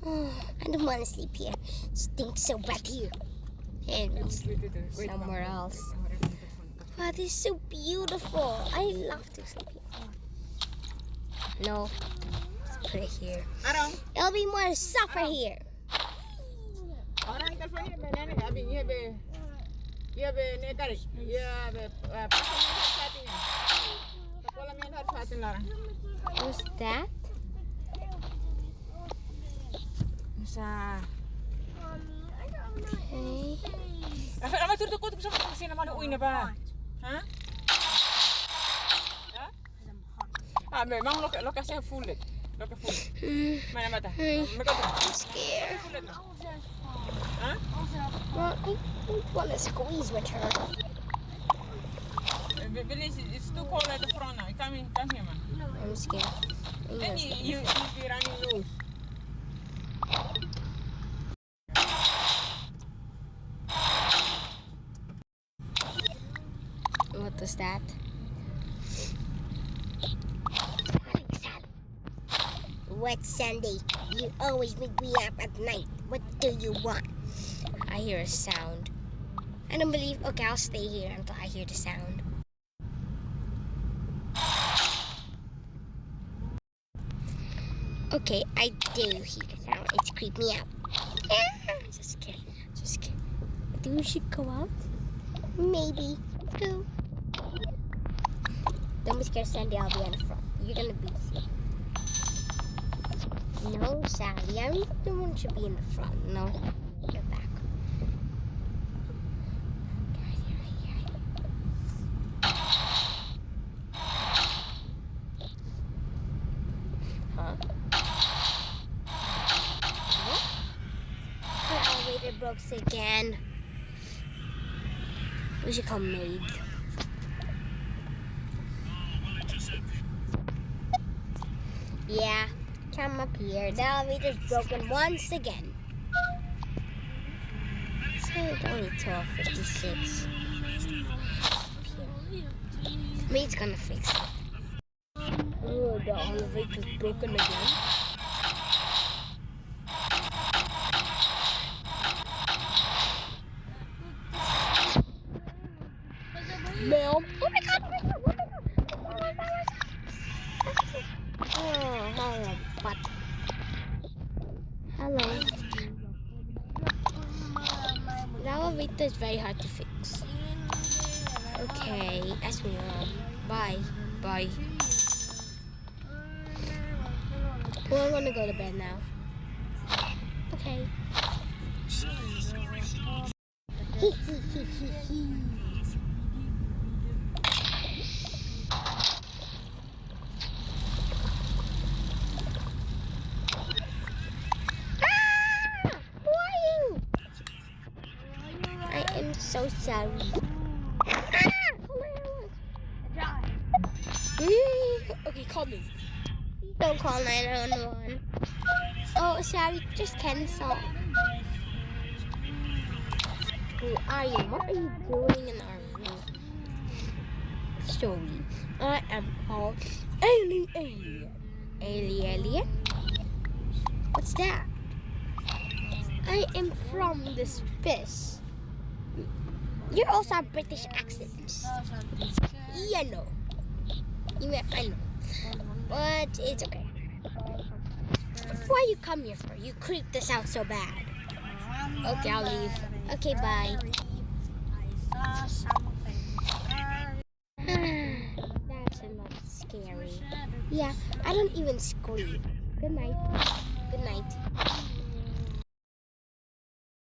I don't want to sleep here. Stinks so bad here. And we sleep somewhere else. Wow, this is so beautiful. I love to sleep here. No, let's put it here. It'll be more suffer here. What's that? Okay. Memang lokasinya full it. Mana mata? I'm scared. Huh? Well, I don't want to squeeze with her. Billy, it's too cold at the front now. Come here, man. I'm scared. Then you'll be running loose. What was that? Wet Sunday, you always make me up at night. What do you want? I hear a sound. I don't believe. Okay, I'll stay here until I hear the sound. Okay, I do hear the sound. It's creeping me out. Just kidding. Just kidding. I think we should go out. Maybe. Go. Don't be scared, Sandy. I'll be on the front. You're gonna be here. No, Sally. I'm not the one who should be in the front. No, you're back. Huh? What? The elevator broke again. We should call maid. Yeah. Come up here. The elevator's broken once again. It's only 12:56. Maid's gonna fix it. Oh, the elevator's broken again. Ma'am. Oh my god! Oh, hello, but hello. The elevator is very hard to fix. Okay, ask me around. Bye. Bye. Well, I'm gonna go to bed now. Okay. I'm so sorry. Okay, call me. Don't call 911. Oh, sorry, just cancel. Who are you? What are you doing in our room? Sorry, I am called Alien. Alien? What's that? I am from the space. You also have British accents. Yeah, no. I know. But it's okay. Why you come here for? You creeped us out so bad. Okay, I'll leave. Okay, bye. That's a lot scary. Yeah, I don't even scream. Good night. Good night.